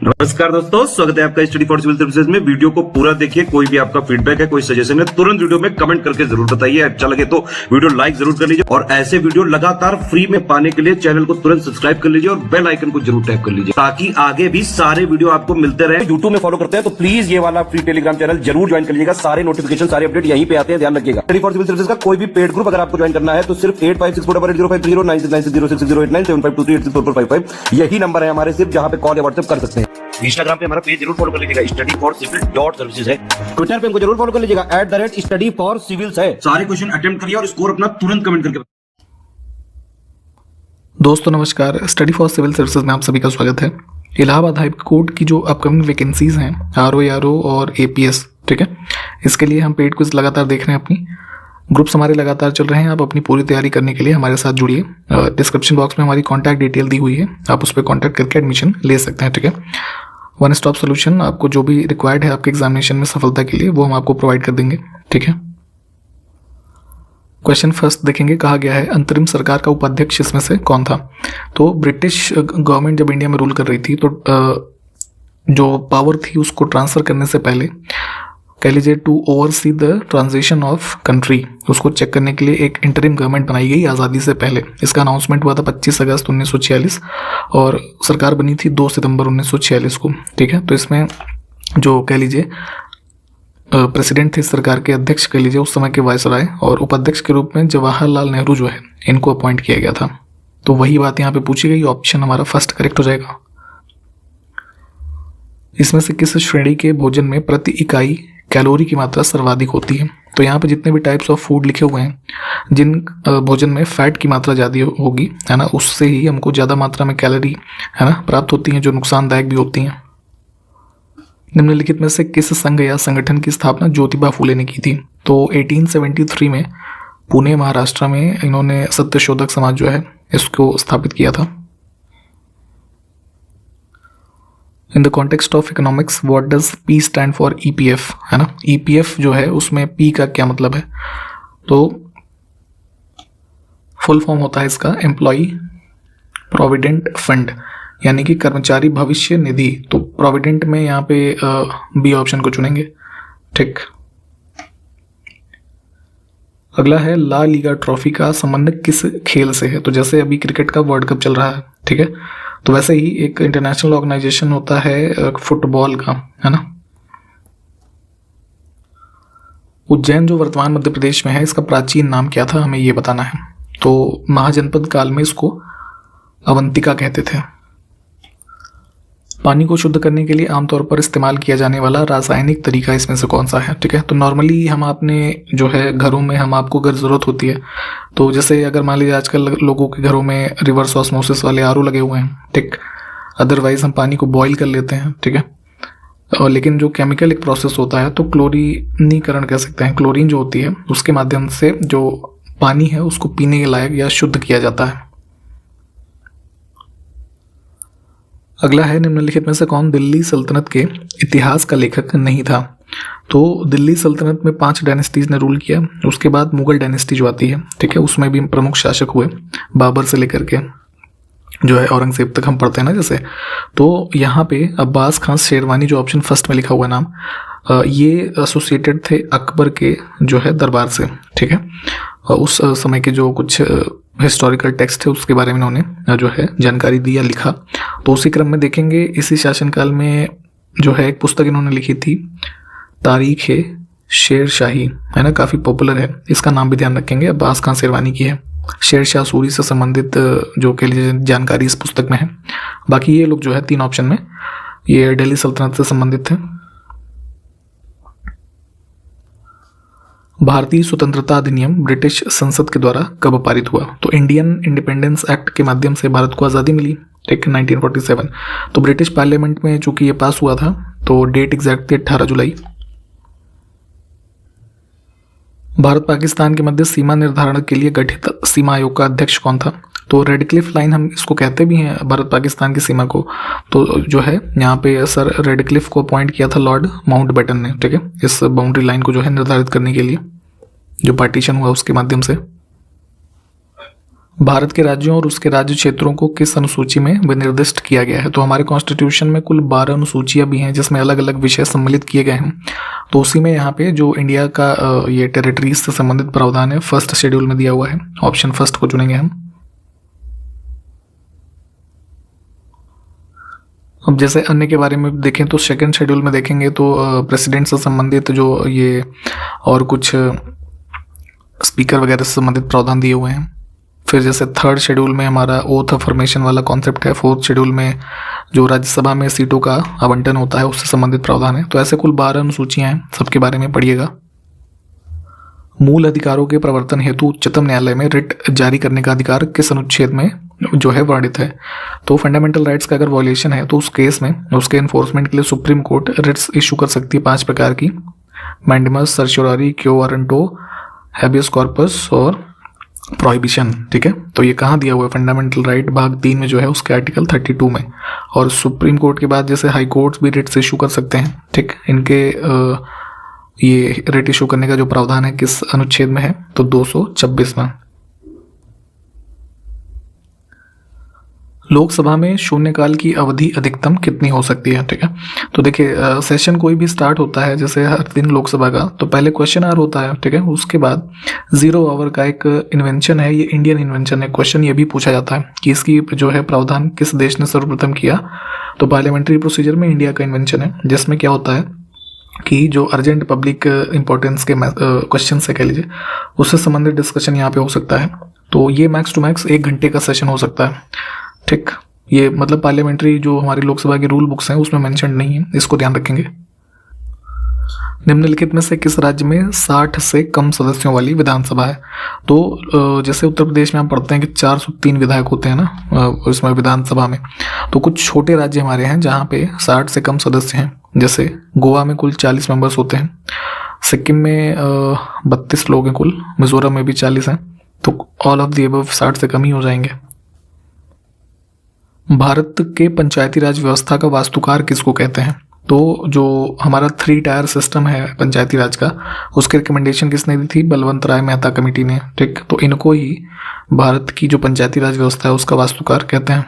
नमस्कार दोस्तों, स्वागत है आपका स्टडी फॉर सिविल सर्विसेज में। वीडियो को पूरा देखिए। कोई भी आपका फीडबैक है, कोई सजेशन है, तुरंत वीडियो में कमेंट करके जरूर बताइए। अच्छा लगे तो वीडियो लाइक जरूर कर लीजिए और ऐसे वीडियो लगातार फ्री में पाने के लिए चैनल को तुरंत सब्सक्राइब कर लीजिए और बेल आइकन को जरूर टैप कर लीजिए ताकि आगे भी सारे वीडियो आपको मिलते रहे। यूट्यूब में फॉलो करते हैं तो प्लीज ये वाला फ्री टेलीग्राम चैनल जरूर ज्वाइन कर लीजिएगा। सारे नोटिफिकेशन, सारे अपडेट यहीं पे आते हैं, ध्यान रखिएगा। स्टडी फॉर सिविल सर्विसेज का कोई भी पेड ग्रुप अगर आपको ज्वाइन करना है तो सिर्फ 8564805690652386089752386445 यही नंबर है हमारे, सिर्फ जहां पे कॉल या व्हाट्सएप कर सकते हैं। इंस्टाग्राम पे हमारा पेज जरूर फॉलो कर लीजिएगा, studyforcivil.services है। ट्विटर पे हमको जरूर फॉलो कर लीजिएगा, @studyforcivils है। सारे क्वेश्चन अटेम्प्ट करिए और स्कोर अपना तुरंत कमेंट करके। दोस्तों नमस्कार, स्टडी फॉर सिविल सर्विसेज में आप सभी का स्वागत है। इलाहाबाद हाई कोर्ट की जो अपकमिंग वैकेंसीज हैं RO और APS, ठीक है, इसके लिए हम पेड क्विज लगातार देख रहे हैं। अपनी ग्रुप्स हमारे लगातार चल रहे हैं। आप अपनी पूरी तैयारी करने के लिए हमारे साथ जुड़िए। डिस्क्रिप्शन बॉक्स में हमारी कॉन्टैक्ट डिटेल दी हुई है, आप उस पर कॉन्टैक्ट करके एडमिशन ले सकते हैं, ठीक है। वन स्टॉप सोल्यूशन, आपको जो भी रिक्वायर्ड है आपके एग्जामिनेशन में सफलता के लिए वो हम आपको प्रोवाइड कर देंगे, ठीक है। क्वेश्चन फर्स्ट देखेंगे, कहा गया है अंतरिम सरकार का उपाध्यक्ष इसमें से कौन था। तो ब्रिटिश गवर्नमेंट जब इंडिया में रूल कर रही थी तो जो पावर थी उसको ट्रांसफर करने से पहले, कह लीजिए to oversee the transition of country, उसको चेक करने के लिए एक इंटरिम गवर्नमेंट बनाई गई आज़ादी से पहले। इसका अनाउंसमेंट हुआ था 25 अगस्त 1946 और सरकार बनी थी 2 सितंबर 1946 को, ठीक है। तो इसमें जो कह लीजिए प्रेसिडेंट थे सरकार के, अध्यक्ष कह लीजिए उस समय के वायसराय, और उपाध्यक्ष के रूप में जवाहरलाल नेहरू जो है इनको अपॉइंट किया गया था। तो वही बात यहाँ पे पूछी गई, ऑप्शन हमारा फर्स्ट करेक्ट हो जाएगा। इसमें से किस श्रेणी के भोजन में प्रति इकाई कैलोरी की मात्रा सर्वाधिक होती है। तो यहाँ पे जितने भी टाइप्स ऑफ फूड लिखे हुए हैं, जिन भोजन में फैट की मात्रा ज़्यादा होगी, है ना, उससे ही हमको ज़्यादा मात्रा में कैलोरी, है ना, प्राप्त होती हैं, जो नुकसानदायक भी होती हैं। निम्नलिखित में से किस संघ या संगठन की स्थापना ज्योतिबा फूले ने की थी। तो 1873 में पुणे महाराष्ट्र में इन्होंने सत्यशोधक समाज जो है इसको स्थापित किया था। In the context of economics what does P stand for EPF, है ना। EPF जो है उसमें P का क्या मतलब है, तो फुल फॉर्म होता है इसका एम्प्लॉय प्रोविडेंट फंड, यानी कि कर्मचारी भविष्य निधि। तो प्रोविडेंट में यहाँ पे B ऑप्शन को चुनेंगे, ठीक। अगला है ला लीगा ट्रॉफी का संबंध किस खेल से है। तो जैसे अभी क्रिकेट का वर्ल्ड कप चल रहा है, ठीक है, तो वैसे ही एक इंटरनेशनल ऑर्गेनाइजेशन होता है फुटबॉल का, है ना। उज्जैन जो वर्तमान मध्य प्रदेश में है, इसका प्राचीन नाम क्या था, हमें ये बताना है। तो महाजनपद काल में इसको अवंतिका कहते थे। पानी को शुद्ध करने के लिए आमतौर पर इस्तेमाल किया जाने वाला रासायनिक तरीका इसमें से कौन सा है, ठीक है। तो नॉर्मली हम आपने जो है घरों में हम आपको अगर ज़रूरत होती है, तो जैसे अगर मान लीजिए आजकल लोगों के घरों में रिवर्स ऑस्मोसिस वाले RO लगे हुए हैं, ठीक। अदरवाइज हम पानी को बॉईल कर लेते हैं, ठीक है। और लेकिन जो केमिकल एक प्रोसेस होता है, तो क्लोरीनीकरण कह सकते हैं, क्लोरीन जो होती है उसके माध्यम से जो पानी है उसको पीने के लायक या शुद्ध किया जाता है। अगला है निम्नलिखित में से कौन दिल्ली सल्तनत के इतिहास का लेखक नहीं था। तो दिल्ली सल्तनत में 5 डायनेस्टीज ने रूल किया। उसके बाद मुगल डायनेस्टी जो आती है, ठीक है, उसमें भी प्रमुख शासक हुए, बाबर से लेकर के जो है औरंगजेब तक हम पढ़ते हैं ना जैसे। तो यहाँ पे अब्बास खान शेरवानी जो ऑप्शन फर्स्ट में लिखा हुआ नाम, ये एसोसिएटेड थे अकबर के जो है दरबार से, ठीक है। उस समय के जो कुछ हिस्टोरिकल टेक्स्ट है उसके बारे में उन्होंने जो है जानकारी दी या लिखा। तो उसी क्रम में देखेंगे इसी शासनकाल में जो है एक पुस्तक इन्होंने लिखी थी, तारीख है शेर शाही, है ना, काफ़ी पॉपुलर है। इसका नाम भी ध्यान रखेंगे, अब्बास खान शेरवानी की है। शेर शाह सूरी से संबंधित जो कह लीजिए जानकारी इस पुस्तक में है। बाकी ये लोग जो है 3 ऑप्शन में ये दिल्ली सल्तनत से संबंधित थे। भारतीय स्वतंत्रता अधिनियम ब्रिटिश संसद के द्वारा कब पारित हुआ। तो इंडियन इंडिपेंडेंस एक्ट के माध्यम से भारत को आज़ादी मिली, ठीक, 1947। तो ब्रिटिश पार्लियामेंट में चूंकि ये पास हुआ था, तो डेट एग्जैक्ट थी 18 जुलाई। भारत पाकिस्तान के मध्य सीमा निर्धारण के लिए गठित सीमा आयोग का अध्यक्ष कौन था। तो रेडक्लिफ लाइन हम इसको कहते भी हैं भारत पाकिस्तान की सीमा को। तो जो है यहाँ पे सर रेडक्लिफ को अपॉइंट किया था लॉर्ड माउंटबेटन ने, ठीक है, इस बाउंड्री लाइन को जो है निर्धारित करने के लिए, जो पार्टीशन हुआ उसके माध्यम से। भारत के राज्यों और उसके राज्य क्षेत्रों को किस अनुसूची में विनिर्दिष्ट किया गया है? तो हमारे कॉन्स्टिट्यूशन में कुल 12 अनुसूचियां भी हैं जिसमें अलग अलग विषय सम्मिलित किए गए हैं। तो उसी में यहाँ पे जो इंडिया का ये टेरिटरीज से संबंधित प्रावधान है फर्स्ट शेड्यूल में दिया हुआ है। ऑप्शन फर्स्ट को चुनेंगे हम। अब जैसे अन्य के बारे में देखें तो सेकंड शेड्यूल में देखेंगे तो प्रेसिडेंट से संबंधित जो ये और कुछ स्पीकर वगैरह से संबंधित प्रावधान दिए हुए हैं। फिर जैसे थर्ड शेड्यूल में हमारा ओथ अफर्मेशन वाला कॉन्सेप्ट है। फोर्थ शेड्यूल में जो राज्यसभा में सीटों का आवंटन होता है उससे संबंधित प्रावधान है। तो ऐसे कुल 12 अनुसूचियां हैं, सबके बारे में पढ़िएगा। मूल अधिकारों के प्रवर्तन हेतु उच्चतम न्यायालय में रिट जारी करने का अधिकार किस अनुच्छेद में जो है वर्णित है? तो फंडामेंटल राइट्स का अगर वॉयलेशन है तो उस केस में उसके इन्फोर्समेंट के लिए सुप्रीम कोर्ट रिट्स इशू कर सकती है 5 प्रकार की: mandamus, certiorari, quo warranto, habeas corpus और प्रोहिबिशन। ठीक है, तो ये कहाँ दिया हुआ है? फंडामेंटल राइट भाग 3 में जो है उसके आर्टिकल 32 में। और सुप्रीम कोर्ट के बाद जैसे हाई कोर्ट्स भी रिट्स इशू कर सकते हैं। ठीक, इनके ये रिट इशू करने का जो प्रावधान है किस अनुच्छेद में है? तो 226 में। लोकसभा में शून्यकाल की अवधि अधिकतम कितनी हो सकती है? ठीक है, तो देखिए सेशन कोई भी स्टार्ट होता है जैसे हर दिन लोकसभा का, तो पहले क्वेश्चन आवर होता है। ठीक है, उसके बाद 0 आवर का एक इन्वेंशन है, ये इंडियन इन्वेंशन है। क्वेश्चन ये भी पूछा जाता है कि इसकी जो है प्रावधान किस देश ने सर्वप्रथम किया? तो पार्लियामेंट्री प्रोसीजर में इंडिया का इन्वेंशन है, जिसमें क्या होता है कि जो अर्जेंट पब्लिक इंपॉर्टेंस के क्वेश्चन से कह लीजिए उससे संबंधित डिस्कशन यहाँ पे हो सकता है। तो ये मैक्स टू मैक्स 1 घंटे का सेशन हो सकता है। ठीक, ये मतलब पार्लियामेंट्री जो हमारी लोकसभा की रूल बुक्स हैं उसमें मेंशन नहीं है, इसको ध्यान रखेंगे। निम्नलिखित में से किस राज्य में 60 से कम सदस्यों वाली विधानसभा है? तो जैसे उत्तर प्रदेश में हम पढ़ते हैं कि 403 विधायक होते हैं ना उसमें विधानसभा में। तो कुछ छोटे राज्य हमारे हैं जहाँ पे 60 से कम सदस्य हैं। जैसे गोवा में कुल 40 मेंबर्स होते हैं, सिक्किम में 32 लोग हैं कुल, मिजोरम में भी 40 हैं। तो ऑल ऑफ द अबव 60 से कम ही हो जाएंगे। भारत के पंचायती राज व्यवस्था का वास्तुकार किसको कहते हैं? तो जो हमारा 3 टायर सिस्टम है पंचायती राज का, उसके रिकमेंडेशन किसने दी थी? बलवंत राय मेहता कमेटी ने। ठीक, तो इनको ही भारत की जो पंचायती राज व्यवस्था है उसका वास्तुकार कहते हैं।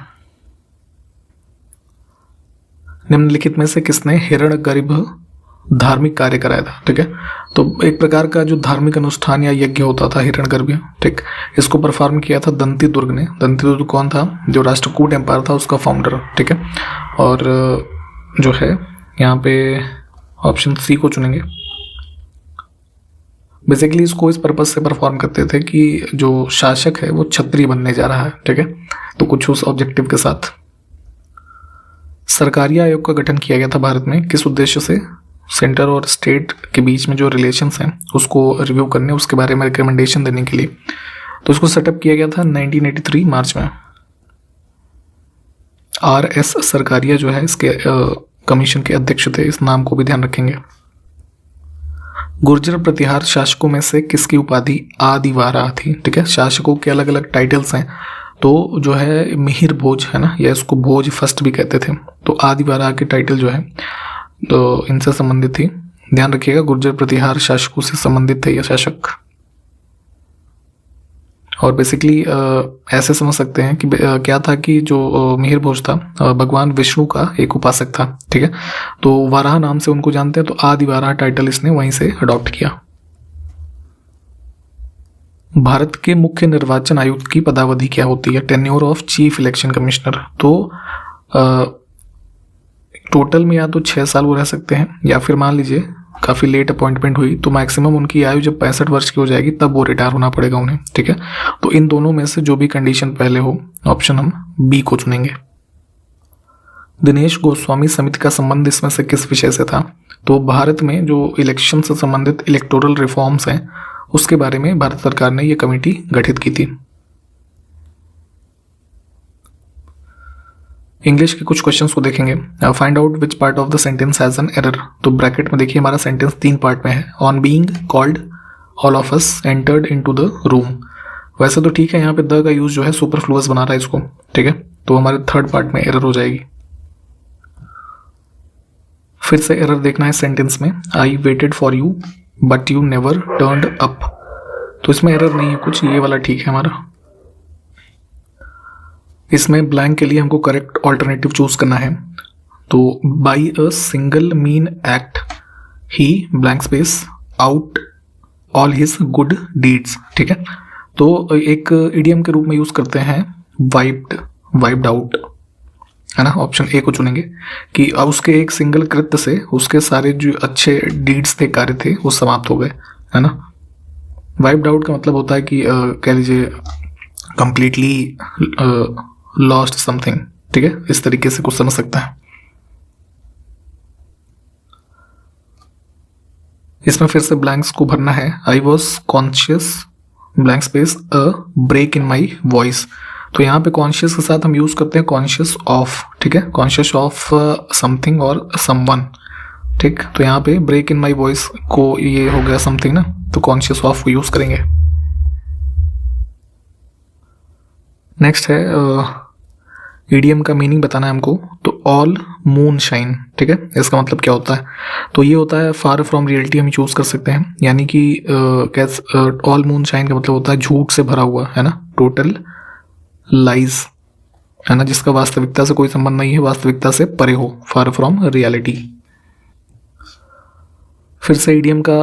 निम्नलिखित में से किसने हिरण्यगर्भ धार्मिक कार्य कराया था? ठीक है, तो एक प्रकार का जो धार्मिक अनुष्ठान या यज्ञ होता था हिरण्यगर्भ। ठीक, इसको परफॉर्म किया था दंती दुर्ग ने। दंती दुर्ग कौन था? जो राष्ट्रकूट एम्पायर था उसका फाउंडर। ठीक है, और जो है यहाँ पे ऑप्शन सी को चुनेंगे। बेसिकली इसको इस पर्पज से परफॉर्म करते थे कि जो शासक है वो क्षत्रिय बनने जा रहा है। ठीक है, तो कुछ उस ऑब्जेक्टिव के साथ। सरकारी आयोग का गठन किया गया था भारत में किस उद्देश्य से? सेंटर और स्टेट के बीच में जो रिलेशंस हैं उसको रिव्यू करने, उसके बारे में रिकमेंडेशन देने के लिए। तो इसको सेटअप किया गया था 1983 मार्च में। RS सरकारिया जो है इसके कमीशन के अध्यक्ष थे, इस नाम को भी ध्यान रखेंगे। गुर्जर प्रतिहार शासकों में से किसकी उपाधि आदिवारा थी? ठीक है, शासकों के अलग अलग टाइटल्स हैं। तो जो है मिहिर भोज है ना, या इसको भोज फर्स्ट भी कहते थे। तो आदिवारा के टाइटल जो है तो इनसे संबंधित थी। ध्यान रखिएगा, गुर्जर प्रतिहार शासकों से संबंधित थे ये शासक। और बेसिकली ऐसे समझ सकते हैं कि क्या था कि जो मिहिर भोज था भगवान विष्णु का एक उपासक था। ठीक है, तो वाराह नाम से उनको जानते हैं, तो आदिवारा टाइटल इसने वहीं से अडॉप्ट किया। भारत के मुख्य निर्वाचन आयुक्त की पदावधि क्या होती है? Tenure of chief election commissioner. तो टोटल में या तो 6 साल वो रह सकते हैं, या फिर मान लीजिए काफ़ी लेट अपॉइंटमेंट हुई तो मैक्सिमम उनकी आयु जब 65 वर्ष की हो जाएगी तब वो रिटायर होना पड़ेगा उन्हें। ठीक है, तो इन दोनों में से जो भी कंडीशन पहले हो, ऑप्शन हम बी को चुनेंगे। दिनेश गोस्वामी समिति का संबंध इसमें से किस विषय से था? तो भारत में जो इलेक्शन से संबंधित इलेक्टोरल रिफॉर्म्स हैं उसके बारे में भारत सरकार ने ये कमेटी गठित की थी। इंग्लिश के कुछ क्वेश्चंस को देखेंगे। Find out which part of the sentence has an error. तो ब्रैकेट में देखिए हमारा सेंटेंस 3 पार्ट में है। On being called all of us entered into the room. वैसे तो ठीक है, यहाँ पे द का यूज जो है सुपरफ्लुअस बना रहा है इसको। ठीक है, तो हमारे 3rd पार्ट में एरर हो जाएगी। फिर से एरर देखना है सेंटेंस में। I waited for you but you never turned up. तो इसमें एरर नहीं है कुछ, ये वाला ठीक है हमारा। इसमें ब्लैंक के लिए हमको करेक्ट ऑल्टरनेटिव चूज करना है। तो by a single mean act he blank space out all his good deeds. ठीक है, तो एक इडियम के रूप में यूज करते हैं वाइप्ड आउट, है ना। ऑप्शन ए को चुनेंगे कि अब उसके एक सिंगल कृत्य से उसके सारे जो अच्छे डीड्स थे, कार्य थे, वो समाप्त हो गए, है ना। वाइप्ड आउट का मतलब होता है कि कह लीजिए कंप्लीटली लॉस्ट समथिंग। ठीक है, इस तरीके से कुछ समझ सकता है। इसमें फिर से ब्लैंक्स को भरना है। I was conscious blank space a break in my voice. तो यहाँ पे कॉन्शियस के साथ हम यूज करते हैं कॉन्शियस ऑफ। ठीक है, कॉन्शियस ऑफ समथिंग और समवन। ठीक, तो यहाँ पे ब्रेक इन माई वॉइस को ये हो गया समथिंग ना, तो कॉन्शियस ऑफ को यूज करेंगे। नेक्स्ट है ईडीएम का मीनिंग बताना है हमको। तो ऑल मून शाइन। ठीक है, इसका मतलब क्या होता है? तो ये होता है फार फ्रॉम रियलिटी, हम चूज कर सकते हैं। यानी कि ऑल मून शाइन का मतलब होता है झूठ से भरा हुआ, है ना, टोटल लाइज, है ना, जिसका वास्तविकता से कोई संबंध नहीं है, वास्तविकता से परे हो, फार फ्रॉम रियलिटी। फिर से ईडीएम का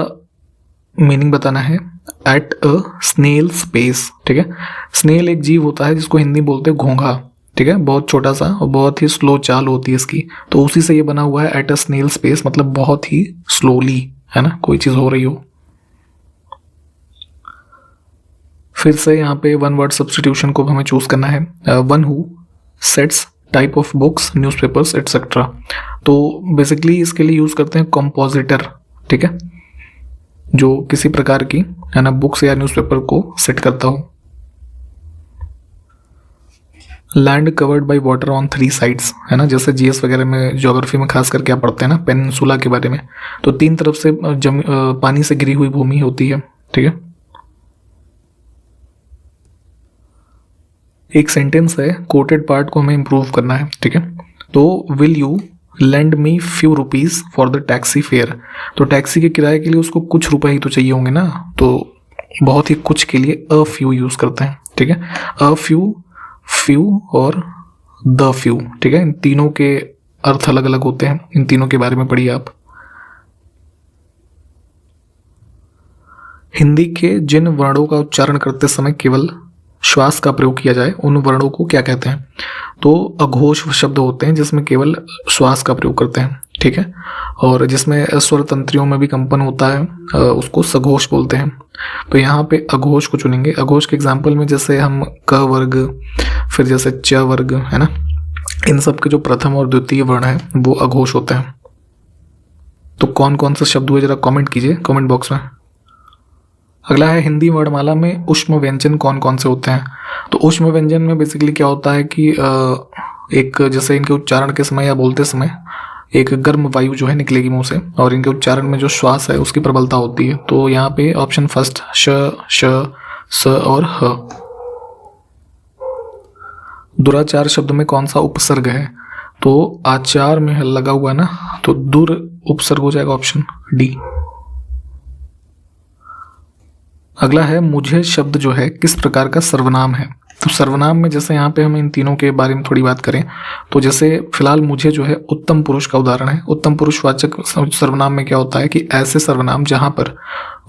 मीनिंग बताना है। At a snail space. ठीक है, स्नेल एक जीव होता है जिसको हिंदी बोलते हैं घोंघा। ठीक है, बहुत छोटा सा और बहुत ही स्लो चाल होती है इसकी, तो उसी से ये बना हुआ है एट अ स्नेल स्पेस, मतलब बहुत ही स्लोली, है ना, कोई चीज हो रही हो। फिर से यहाँ पे वन वर्ड सब्स्टिट्यूशन को हमें चूज करना है। One who sets type of books, newspapers etcetera. तो बेसिकली इसके लिए यूज करते हैं कंपोजिटर। ठीक है, जो किसी प्रकार की, है ना, बुक्स या न्यूज़पेपर को सेट करता हो। Land covered by water on 3 sides, है ना, जैसे जीएस वगैरह में, ज्योग्राफी में खास करके आप पढ़ते हैं ना पेनिनसुला के बारे में, तो 3 तरफ से पानी से घिरी हुई भूमि होती है। ठीक है, एक सेंटेंस है, कोटेड पार्ट को हमें इंप्रूव करना है। ठीक है, तो will you lend me few rupees for the taxi fare. तो टैक्सी के किराए के लिए उसको कुछ रुपए ही तो चाहिए होंगे ना, तो बहुत ही कुछ के लिए अ फ्यू यूज करते हैं। ठीक है, अ फ्यू, फ्यू और द फ्यू। ठीक है, इन तीनों के अर्थ अलग अलग होते हैं, इन तीनों के बारे में पढ़िए आप। हिंदी के जिन वर्णों का उच्चारण करते समय केवल श्वास का प्रयोग किया जाए, उन वर्णों को क्या कहते हैं? तो अघोष शब्द होते हैं जिसमें केवल श्वास का प्रयोग करते हैं। ठीक है, और जिसमें स्वर तंत्रियों में भी कंपन होता है, उसको सघोष बोलते हैं। तो यहाँ पे अघोष को चुनेंगे। अघोष के एग्जाम्पल में जैसे हम क वर्ग, फिर जैसे च वर्ग, है ना, इन सब के जो प्रथम और द्वितीय वर्ण है वो अघोष होते हैं। तो कौन कौन से शब्द हुए जरा कमेंट कीजिए कमेंट बॉक्स में। अगला है हिंदी वर्णमाला में ऊष्म व्यंजन कौन कौन से होते हैं? तो ऊष्म व्यंजन में बेसिकली क्या होता है कि एक जैसे इनके उच्चारण के समय या बोलते समय एक गर्म वायु जो है निकलेगी मुंह से, और इनके उच्चारण में जो श्वास है उसकी प्रबलता होती है। तो यहाँ पे ऑप्शन फर्स्ट श, श, स और ह। दुराचार शब्द में कौन सा उपसर्ग है? तो आचार में लगा हुआ ना, तो दुर उपसर्ग हो जाएगा, ऑप्शन डी। अगला है मुझे शब्द जो है किस प्रकार का सर्वनाम है? तो सर्वनाम में जैसे यहाँ पे हम इन तीनों के बारे में थोड़ी बात करें, तो जैसे फिलहाल मुझे जो है उत्तम पुरुष का उदाहरण है। उत्तम पुरुषवाचक सर्वनाम में क्या होता है कि ऐसे सर्वनाम जहां पर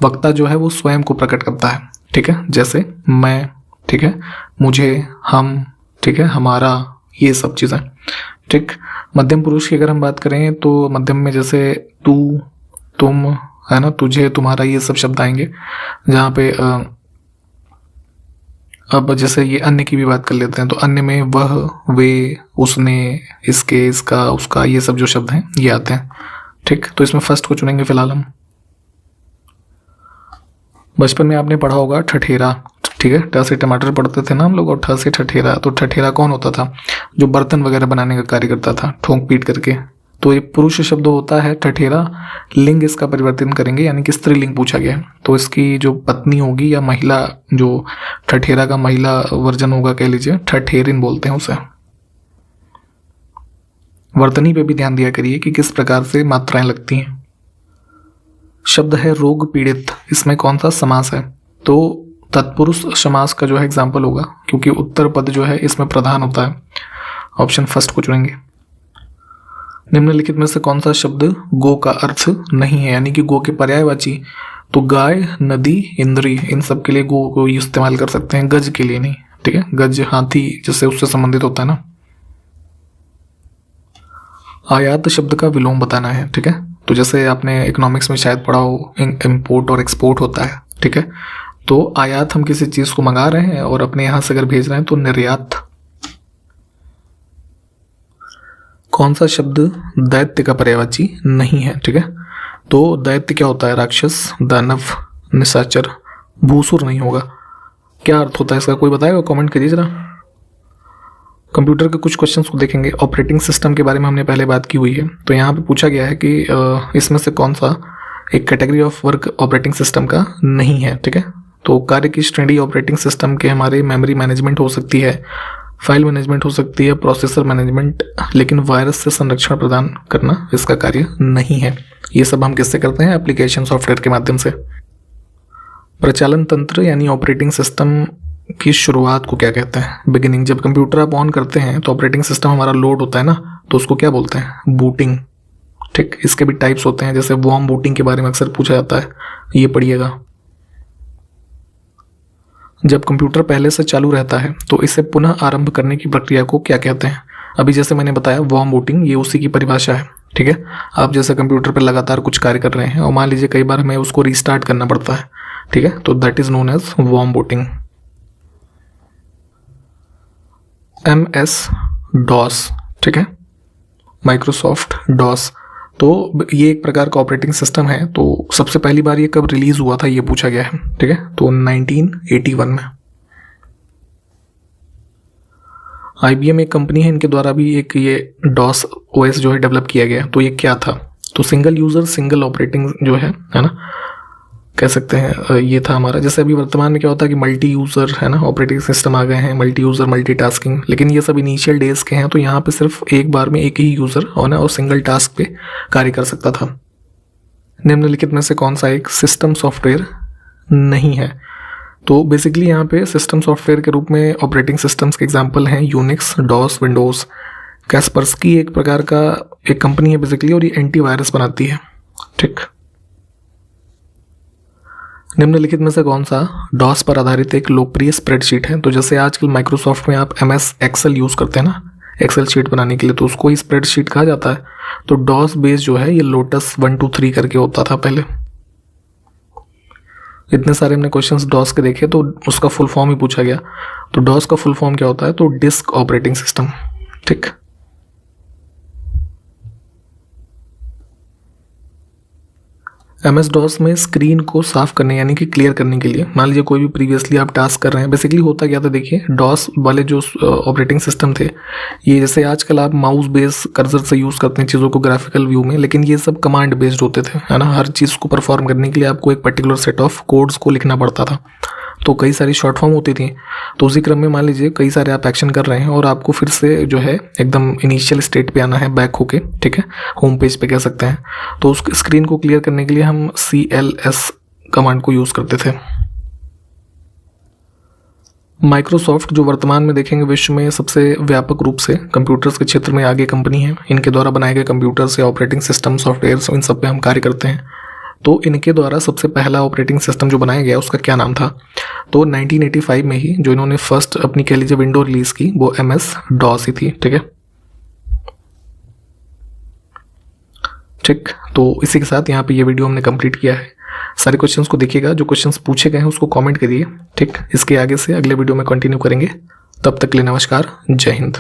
वक्ता जो है वो स्वयं को प्रकट करता है। ठीक है, जैसे मैं, ठीक है, मुझे, हम, ठीक है, हमारा, ये सब चीजें। ठीक, मध्यम पुरुष की अगर हम बात करें तो मध्यम में जैसे तू, तुम, है ना, तुझे, तुम्हारा, ये सब शब्द आएंगे। जहाँ पे अब जैसे ये अन्य की भी बात कर लेते हैं, तो अन्य में वह, वे, उसने, इसके, इसका, उसका, ये सब जो शब्द हैं ये आते हैं। ठीक, तो इसमें फर्स्ट को चुनेंगे फिलहाल हम। बचपन में आपने पढ़ा होगा ठठेरा। ठीक है, ट से टमाटर पढ़ते थे ना हम लोग, और ठ से ठठेरा। तो ठठेरा कौन होता था? जो बर्तन वगैरह बनाने का कार्य करता था, ठोंक पीट करके। तो ये पुरुष शब्द होता है ठठेरा। लिंग इसका परिवर्तन करेंगे, यानी कि स्त्रीलिंग पूछा गया है, तो इसकी जो पत्नी होगी या महिला, जो ठठेरा का महिला वर्जन होगा, कह लीजिए ठठेरिन बोलते हैं उसे। वर्तनी पे भी ध्यान दिया करिए कि किस प्रकार से मात्राएं लगती हैं। शब्द है रोग पीड़ित, इसमें कौन सा समास है? तो तत्पुरुष समास का जो है एग्जाम्पल होगा, क्योंकि उत्तर पद जो है इसमें प्रधान होता है। ऑप्शन फर्स्ट को चुनेंगे। निम्नलिखित में से कौन सा शब्द गो का अर्थ नहीं है, यानी कि गो के पर्यायवाची? तो गाय, नदी, इंद्री, इन सब के लिए गो को इस्तेमाल कर सकते हैं, गज के लिए नहीं। ठीक है, गज हाथी जिससे उससे संबंधित होता है ना। आयात शब्द का विलोम बताना है। ठीक है, तो जैसे आपने इकोनॉमिक्स में शायद पढ़ा हो, इम्पोर्ट और एक्सपोर्ट होता है। ठीक है, तो आयात हम किसी चीज को मंगा रहे हैं और अपने यहां से अगर भेज रहे हैं तो निर्यात। कौन सा शब्द दैत्य का पर्यायवाची नहीं है? ठीक है, तो दैत्य क्या होता है? राक्षस, दानव, निशाचर। भूसुर नहीं होगा। क्या अर्थ होता है इसका, कोई बताएगा? कमेंट करिए जरा। कंप्यूटर के कुछ क्वेश्चंस को देखेंगे। ऑपरेटिंग सिस्टम के बारे में हमने पहले बात की हुई है, तो यहाँ पे पूछा गया है कि इसमें से कौन सा एक category of work operating system का नहीं है। ठीक है, तो कार्य की श्रेणी ऑपरेटिंग सिस्टम के हमारे मेमोरी मैनेजमेंट हो सकती है, फाइल मैनेजमेंट हो सकती है, प्रोसेसर मैनेजमेंट, लेकिन वायरस से संरक्षण प्रदान करना इसका कार्य नहीं है। ये सब हम किससे करते हैं? एप्लीकेशन सॉफ्टवेयर के माध्यम से। प्रचालन तंत्र यानी ऑपरेटिंग सिस्टम की शुरुआत को क्या कहते हैं? बिगिनिंग। जब कंप्यूटर आप ऑन करते हैं तो ऑपरेटिंग सिस्टम हमारा लोड होता है ना, तो उसको क्या बोलते हैं? बूटिंग। ठीक, इसके भी टाइप्स होते हैं, जैसे वार्म बूटिंग के बारे में अक्सर पूछा जाता है, ये पढ़िएगा। जब कंप्यूटर पहले से चालू रहता है तो इसे पुनः आरंभ करने की प्रक्रिया को क्या कहते हैं? अभी जैसे मैंने बताया वार्म बूटिंग, ये उसी की परिभाषा है। ठीक है, आप जैसे कंप्यूटर पर लगातार कुछ कार्य कर रहे हैं और मान लीजिए कई बार हमें उसको रीस्टार्ट करना पड़ता है। ठीक है, तो that is known as warm booting. MS DOS. ठीक है, माइक्रोसॉफ्ट डॉस, तो ये एक प्रकार का ऑपरेटिंग सिस्टम है। तो सबसे पहली बार ये कब रिलीज हुआ था ये पूछा गया है। ठीक है, तो 1981 में। IBM एक कंपनी है, इनके द्वारा भी एक ये डॉस OS जो है डेवलप किया गया। तो ये क्या था? तो सिंगल यूजर सिंगल ऑपरेटिंग जो है ना, कह सकते हैं ये था हमारा। जैसे अभी वर्तमान में क्या होता है कि मल्टी यूज़र है ना, ऑपरेटिंग सिस्टम आ गए हैं, मल्टी यूज़र, मल्टीटास्किंग, लेकिन ये सब इनिशियल डेज के हैं। तो यहाँ पे सिर्फ एक बार में एक ही यूज़र और सिंगल टास्क पे कार्य कर सकता था। निम्नलिखित में से कौन सा एक सिस्टम सॉफ्टवेयर नहीं है? तो बेसिकली यहाँ पे सिस्टम सॉफ्टवेयर के रूप में ऑपरेटिंग सिस्टम्स के एग्जाम्पल हैं यूनिक्स, डॉस, विंडोज़। कैस्परस्की एक प्रकार का एक कंपनी है बेसिकली, और ये एंटीवायरस बनाती है। ठीक, निम्नलिखित में से कौन सा डॉस पर आधारित एक लोकप्रिय स्प्रेडशीट है? तो जैसे आजकल माइक्रोसॉफ्ट में आप MS एक्सेल यूज़ करते हैं ना, एक्सेल शीट बनाने के लिए, तो उसको ही स्प्रेडशीट कहा जाता है। तो डॉस बेस जो है ये लोटस 1 2 3 करके होता था पहले। इतने सारे हमने क्वेश्चंस डॉस के देखे, तो उसका फुल फॉर्म ही पूछा गया। तो डॉस का फुल फॉर्म क्या होता है? तो डिस्क ऑपरेटिंग सिस्टम। ठीक, MS DOS में स्क्रीन को साफ करने यानी कि क्लियर करने के लिए, मान लीजिए कोई भी प्रीवियसली आप टास्क कर रहे हैं, बेसिकली होता क्या था देखिए, डॉस वाले जो ऑपरेटिंग सिस्टम थे, ये जैसे आजकल आप माउस बेस कर्सर से यूज़ करते हैं चीज़ों को ग्राफिकल व्यू में, लेकिन ये सब कमांड बेस्ड होते थे, है ना। हर चीज़ को परफॉर्म करने के लिए आपको एक पर्टिकुलर सेट ऑफ कोड्स को लिखना पड़ता था, तो कई सारी शॉर्ट फॉर्म होती थी। तो उसी क्रम में मान लीजिए कई सारे आप एक्शन कर रहे हैं और आपको फिर से जो है एकदम इनिशियल स्टेट पे आना है, बैक होके, ठीक है, होम पेज पे कह सकते हैं। तो उस स्क्रीन को क्लियर करने के लिए हम CLS कमांड को यूज़ करते थे। माइक्रोसॉफ्ट जो वर्तमान में देखेंगे विश्व में सबसे व्यापक रूप से कंप्यूटर्स के क्षेत्र में आगे कंपनी है। इनके द्वारा बनाए गए कंप्यूटर्स या ऑपरेटिंग सिस्टम सॉफ्टवेयर इन सब पे हम कार्य करते हैं। तो इनके द्वारा सबसे पहला ऑपरेटिंग सिस्टम जो बनाया गया उसका क्या नाम था? तो 1985 में ही जो इन्होंने फर्स्ट अपनी कह लीजिए विंडो रिलीज की वो MS DOS ही थी, ठीक है। ठीक, तो इसी के साथ यहाँ पे ये वीडियो हमने कंप्लीट किया है। सारे क्वेश्चंस को देखिएगा, जो क्वेश्चंस पूछे गए हैं उसको कमेंट करिए, ठीक। इसके आगे से अगले वीडियो में कंटिन्यू करेंगे। तब तक के लिए नमस्कार, जय हिंद।